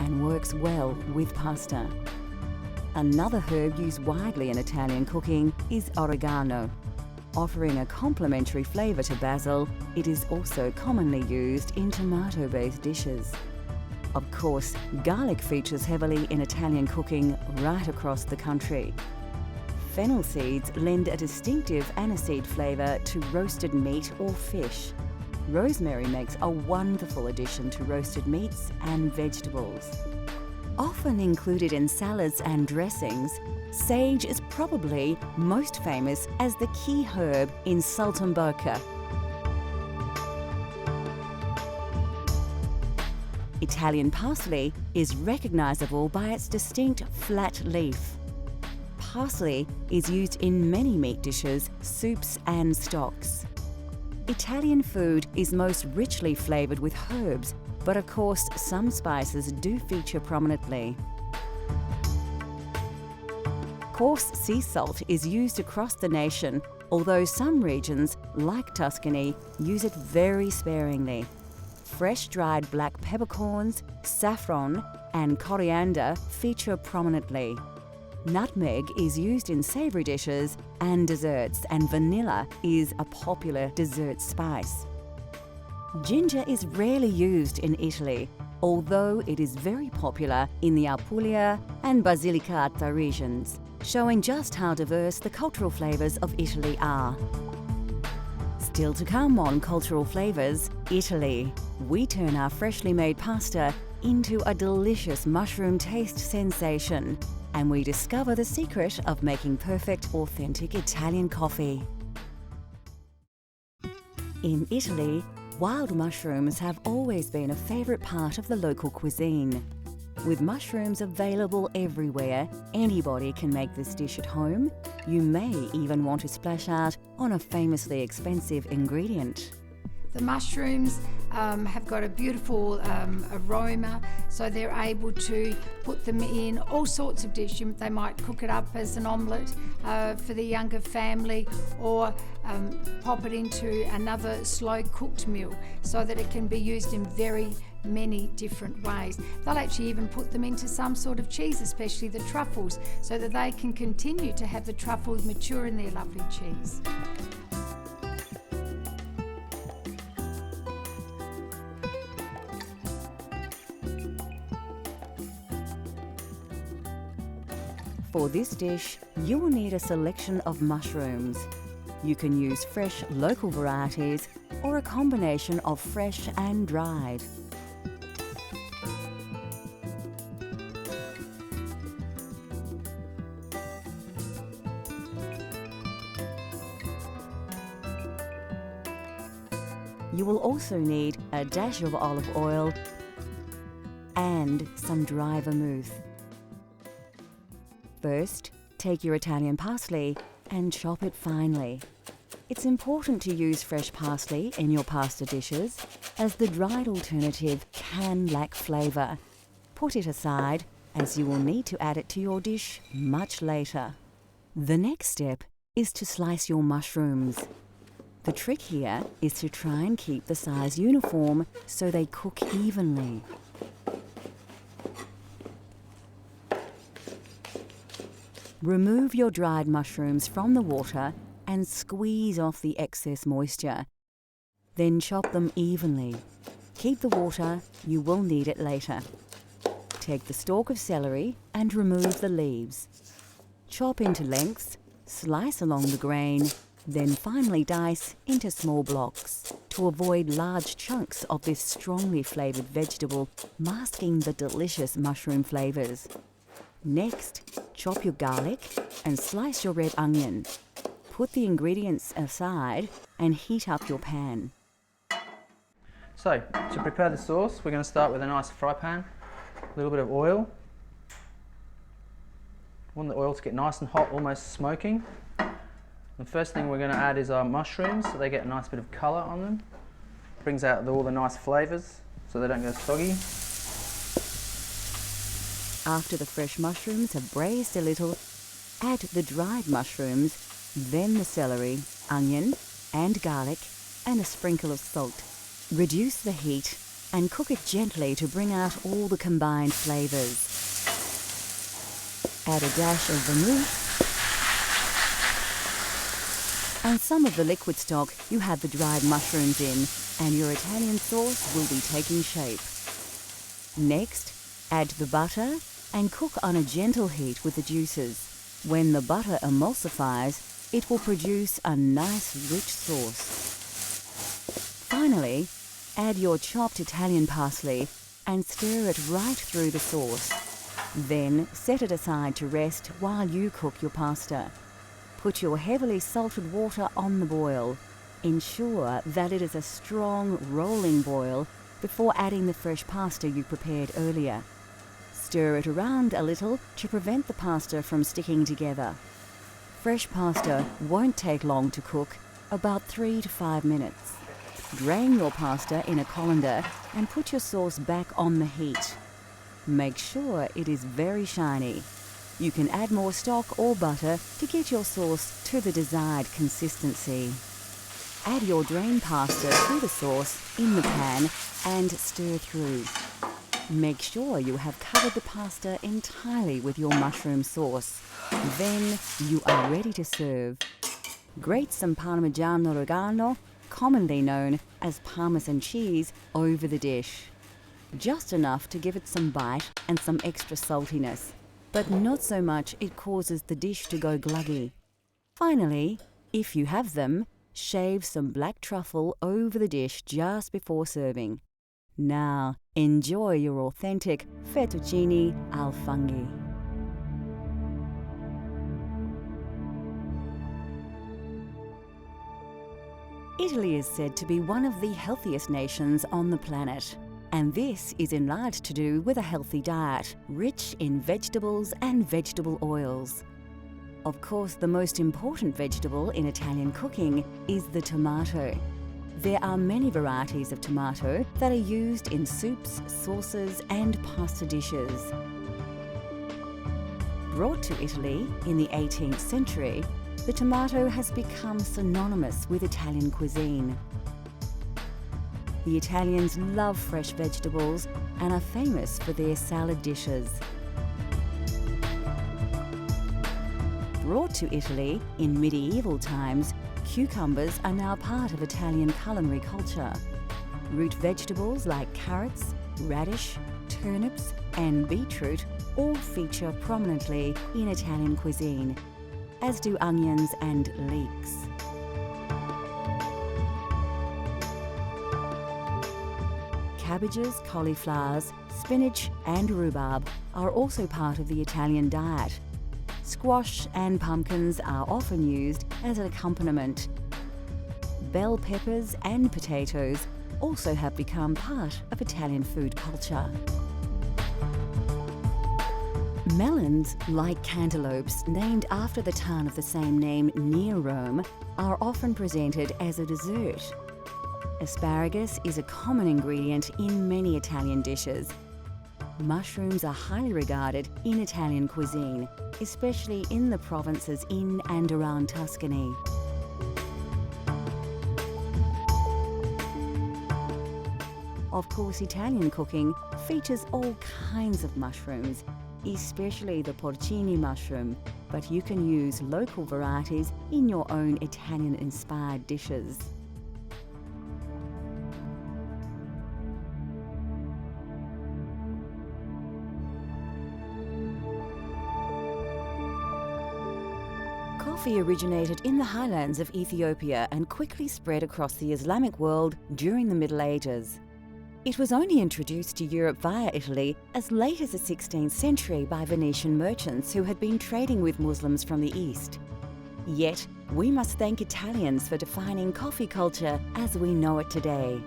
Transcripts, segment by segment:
and works well with pasta. Another herb used widely in Italian cooking is oregano. Offering a complementary flavour to basil, it is also commonly used in tomato-based dishes. Of course, garlic features heavily in Italian cooking right across the country. Fennel seeds lend a distinctive aniseed flavour to roasted meat or fish. Rosemary makes a wonderful addition to roasted meats and vegetables. Often included in salads and dressings, sage is probably most famous as the key herb in saltimbocca. Italian parsley is recognisable by its distinct flat leaf. Parsley is used in many meat dishes, soups and stocks. Italian food is most richly flavoured with herbs, but of course some spices do feature prominently. Coarse sea salt is used across the nation, although some regions, like Tuscany, use it very sparingly. Fresh dried black peppercorns, saffron and coriander feature prominently. Nutmeg is used in savoury dishes and desserts, and vanilla is a popular dessert spice. Ginger is rarely used in Italy, although it is very popular in the Apulia and Basilicata regions, showing just how diverse the cultural flavours of Italy are. Still to come on Cultural Flavours, Italy. We turn our freshly made pasta into a delicious mushroom taste sensation, and we discover the secret of making perfect, authentic Italian coffee. In Italy, wild mushrooms have always been a favourite part of the local cuisine. With mushrooms available everywhere, anybody can make this dish at home. You may even want to splash out on a famously expensive ingredient. The mushrooms have got a beautiful aroma, so they're able to put them in all sorts of dishes. They might cook it up as an omelette for the younger family, or pop it into another slow cooked meal so that it can be used in very many different ways. They'll actually even put them into some sort of cheese, especially the truffles, so that they can continue to have the truffles mature in their lovely cheese. For this dish, you will need a selection of mushrooms. You can use fresh local varieties or a combination of fresh and dried. You will also need a dash of olive oil and some dry vermouth. First, take your Italian parsley and chop it finely. It's important to use fresh parsley in your pasta dishes, as the dried alternative can lack flavour. Put it aside, as you will need to add it to your dish much later. The next step is to slice your mushrooms. The trick here is to try and keep the size uniform so they cook evenly. Remove your dried mushrooms from the water and squeeze off the excess moisture. Then chop them evenly. Keep the water, you will need it later. Take the stalk of celery and remove the leaves. Chop into lengths, slice along the grain, then finely dice into small blocks to avoid large chunks of this strongly flavoured vegetable masking the delicious mushroom flavours. Next, chop your garlic and slice your red onion. Put the ingredients aside and heat up your pan. So, to prepare the sauce, we're going to start with a nice fry pan, a little bit of oil. We want the oil to get nice and hot, almost smoking. The first thing we're going to add is our mushrooms, so they get a nice bit of colour on them. Brings out all the nice flavours, so they don't go soggy. After the fresh mushrooms have braised a little, add the dried mushrooms, then the celery, onion and garlic, and a sprinkle of salt. Reduce the heat and cook it gently to bring out all the combined flavours. Add a dash of vermouth and some of the liquid stock you had the dried mushrooms in, and your Italian sauce will be taking shape. Next, add the butter and cook on a gentle heat with the juices. When the butter emulsifies, it will produce a nice rich sauce. Finally, add your chopped Italian parsley and stir it right through the sauce. Then set it aside to rest while you cook your pasta. Put your heavily salted water on the boil. Ensure that it is a strong, rolling boil before adding the fresh pasta you prepared earlier. Stir it around a little to prevent the pasta from sticking together. Fresh pasta won't take long to cook, about 3 to 5 minutes. Drain your pasta in a colander and put your sauce back on the heat. Make sure it is very shiny. You can add more stock or butter to get your sauce to the desired consistency. Add your drained pasta to the sauce in the pan and stir through. Make sure you have covered the pasta entirely with your mushroom sauce. Then you are ready to serve. Grate some Parmigiano Reggiano, commonly known as Parmesan cheese, over the dish. Just enough to give it some bite and some extra saltiness, but not so much it causes the dish to go gluggy. Finally, if you have them, shave some black truffle over the dish just before serving. Now, enjoy your authentic fettuccine al funghi. Italy is said to be one of the healthiest nations on the planet, and this is in large to do with a healthy diet, rich in vegetables and vegetable oils. Of course, the most important vegetable in Italian cooking is the tomato. There are many varieties of tomato that are used in soups, sauces, and pasta dishes. Brought to Italy in the 18th century, the tomato has become synonymous with Italian cuisine. The Italians love fresh vegetables and are famous for their salad dishes. Brought to Italy in medieval times, cucumbers are now part of Italian culinary culture. Root vegetables like carrots, radish, turnips, and beetroot all feature prominently in Italian cuisine, as do onions and leeks. Cabbages, cauliflowers, spinach, and rhubarb are also part of the Italian diet. Squash and pumpkins are often used as an accompaniment. Bell peppers and potatoes also have become part of Italian food culture. Melons, like cantaloupes, named after the town of the same name near Rome, are often presented as a dessert. Asparagus is a common ingredient in many Italian dishes. Mushrooms are highly regarded in Italian cuisine, especially in the provinces in and around Tuscany. Of course, Italian cooking features all kinds of mushrooms, especially the porcini mushroom, but you can use local varieties in your own Italian-inspired dishes. Coffee originated in the highlands of Ethiopia and quickly spread across the Islamic world during the Middle Ages. It was only introduced to Europe via Italy as late as the 16th century by Venetian merchants who had been trading with Muslims from the East. Yet, we must thank Italians for defining coffee culture as we know it today.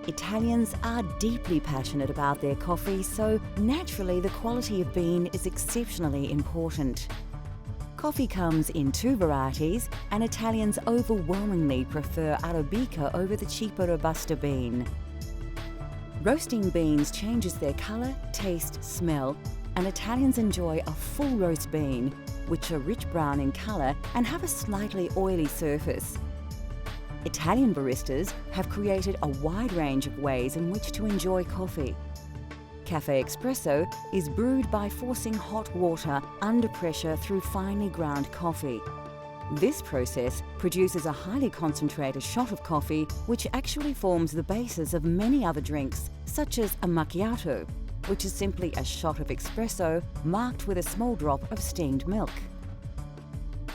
Italians are deeply passionate about their coffee, so naturally the quality of bean is exceptionally important. Coffee comes in 2 varieties, and Italians overwhelmingly prefer Arabica over the cheaper Robusta bean. Roasting beans changes their colour, taste, smell, and Italians enjoy a full roast bean, which are rich brown in colour and have a slightly oily surface. Italian baristas have created a wide range of ways in which to enjoy coffee. Cafe espresso is brewed by forcing hot water under pressure through finely ground coffee. This process produces a highly concentrated shot of coffee, which actually forms the basis of many other drinks, such as a macchiato, which is simply a shot of espresso marked with a small drop of steamed milk.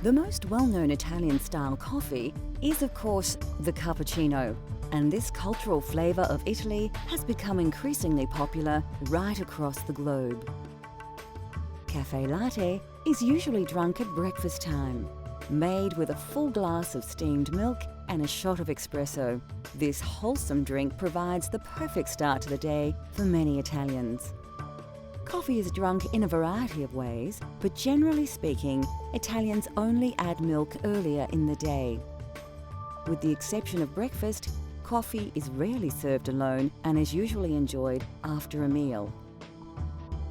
The most well-known Italian-style coffee is, of course, the cappuccino, and this cultural flavour of Italy has become increasingly popular right across the globe. Cafe latte is usually drunk at breakfast time, made with a full glass of steamed milk and a shot of espresso. This wholesome drink provides the perfect start to the day for many Italians. Coffee is drunk in a variety of ways, but generally speaking, Italians only add milk earlier in the day. With the exception of breakfast, coffee is rarely served alone and is usually enjoyed after a meal.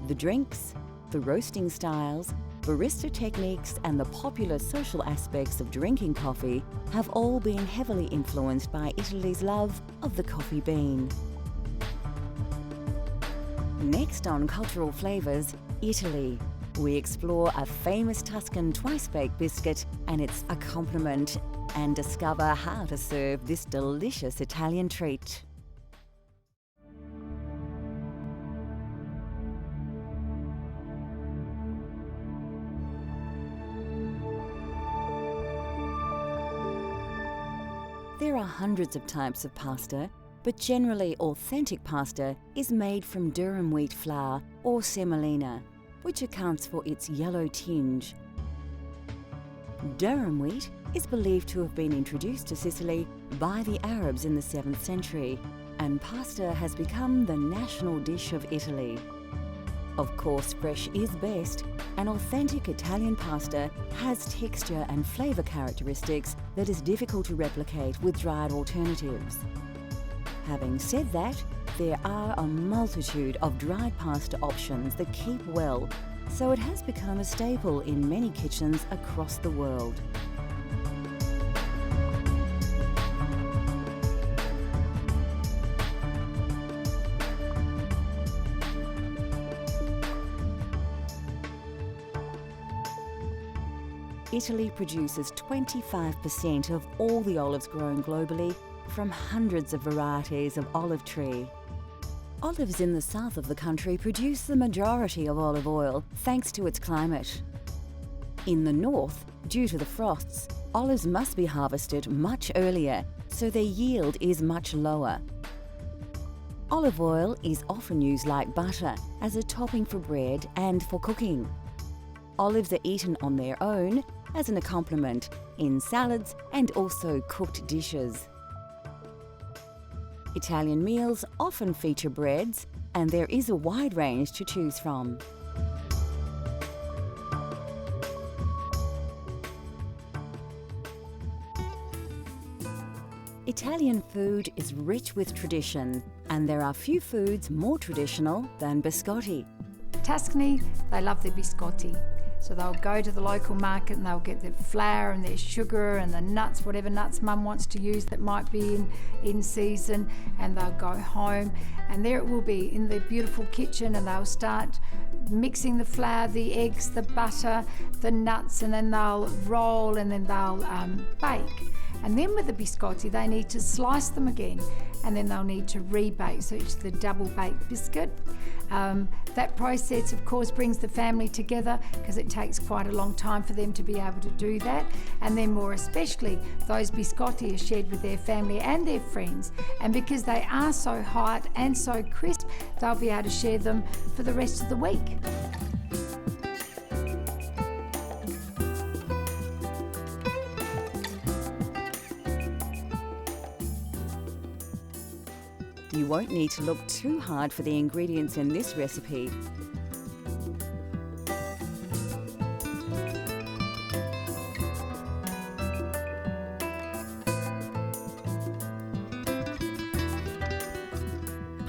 The drinks, the roasting styles, barista techniques and the popular social aspects of drinking coffee have all been heavily influenced by Italy's love of the coffee bean. Next on Cultural Flavours, Italy. We explore a famous Tuscan twice-baked biscuit and its accompaniment and discover how to serve this delicious Italian treat. There are hundreds of types of pasta, but generally authentic pasta is made from durum wheat flour or semolina, which accounts for its yellow tinge. Durum wheat is believed to have been introduced to Sicily by the Arabs in the 7th century, and pasta has become the national dish of Italy. Of course, fresh is best, and authentic Italian pasta has texture and flavour characteristics that is difficult to replicate with dried alternatives. Having said that, there are a multitude of dried pasta options that keep well, so it has become a staple in many kitchens across the world. Italy produces 25% of all the olives grown globally from hundreds of varieties of olive tree. Olives in the south of the country produce the majority of olive oil thanks to its climate. In the north, due to the frosts, olives must be harvested much earlier, so their yield is much lower. Olive oil is often used like butter as a topping for bread and for cooking. Olives are eaten on their own, as an accompaniment, in salads and also cooked dishes. Italian meals often feature breads, and there is a wide range to choose from. Italian food is rich with tradition, and there are few foods more traditional than biscotti. Tuscany, they love their biscotti. So they'll go to the local market and they'll get their flour and their sugar and the nuts, whatever nuts mum wants to use that might be in season, and they'll go home and there it will be in their beautiful kitchen, and they'll start mixing the flour, the eggs, the butter, the nuts, and then they'll roll and then they'll bake. And then with the biscotti, they need to slice them again, and then they'll need to rebake, so it's the double baked biscuit. That process, of course, brings the family together because it takes quite a long time for them to be able to do that. And then more especially, those biscotti are shared with their family and their friends. And because they are so hot and so crisp, they'll be able to share them for the rest of the week. You won't need to look too hard for the ingredients in this recipe.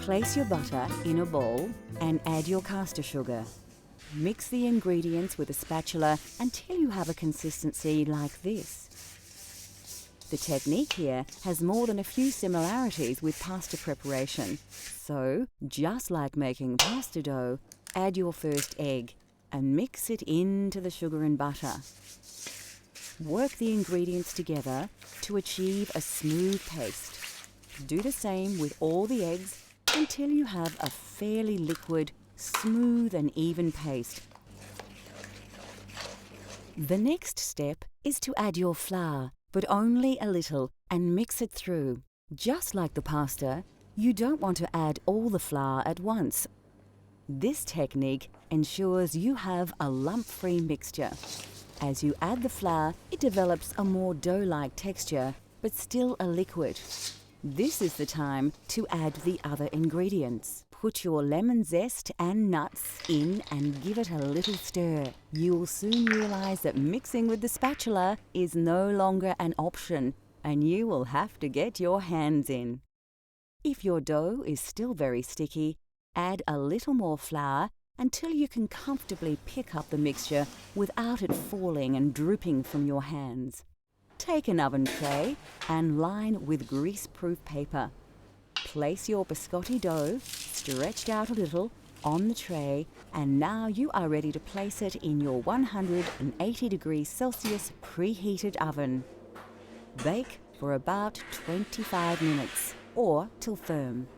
Place your butter in a bowl and add your caster sugar. Mix the ingredients with a spatula until you have a consistency like this. The technique here has more than a few similarities with pasta preparation. So, just like making pasta dough, add your first egg and mix it into the sugar and butter. Work the ingredients together to achieve a smooth paste. Do the same with all the eggs until you have a fairly liquid, smooth and even paste. The next step is to add your flour, but only a little, and mix it through. Just like the pasta, you don't want to add all the flour at once. This technique ensures you have a lump-free mixture. As you add the flour, it develops a more dough-like texture, but still a liquid. This is the time to add the other ingredients. Put your lemon zest and nuts in and give it a little stir. You'll soon realize that mixing with the spatula is no longer an option, and you will have to get your hands in. If your dough is still very sticky, add a little more flour until you can comfortably pick up the mixture without it falling and drooping from your hands. Take an oven tray and line with grease-proof paper. Place your biscotti dough, stretched out a little, on the tray, and now you are ready to place it in your 180 degrees Celsius preheated oven. Bake for about 25 minutes, or till firm.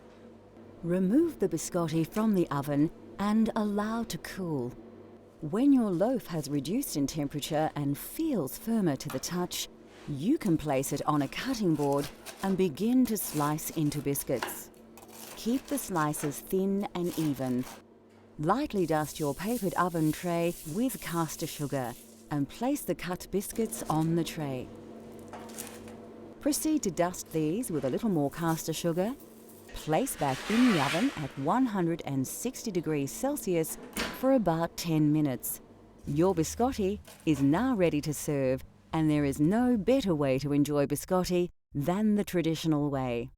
Remove the biscotti from the oven and allow to cool. When your loaf has reduced in temperature and feels firmer to the touch, you can place it on a cutting board and begin to slice into biscuits. Keep the slices thin and even. Lightly dust your papered oven tray with caster sugar and place the cut biscuits on the tray. Proceed to dust these with a little more caster sugar. Place back in the oven at 160 degrees Celsius for about 10 minutes. Your biscotti is now ready to serve, and there is no better way to enjoy biscotti than the traditional way.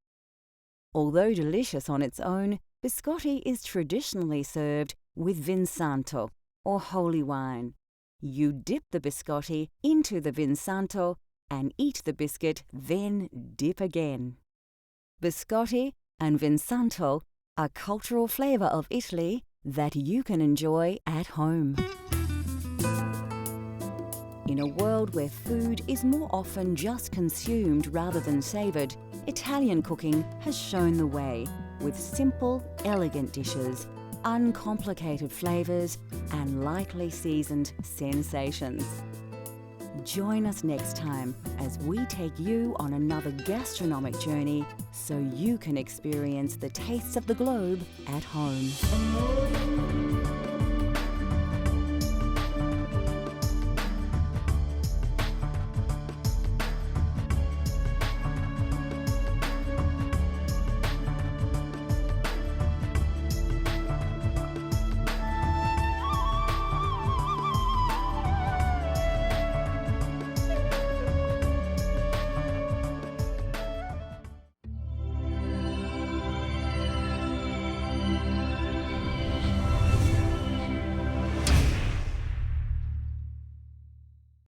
Although delicious on its own, biscotti is traditionally served with Vinsanto, or holy wine. You dip the biscotti into the Vinsanto and eat the biscuit, then dip again. Biscotti and Vinsanto are cultural flavour of Italy that you can enjoy at home. In a world where food is more often just consumed rather than savoured, Italian cooking has shown the way with simple, elegant dishes, uncomplicated flavours, and lightly seasoned sensations. Join us next time as we take you on another gastronomic journey so you can experience the tastes of the globe at home.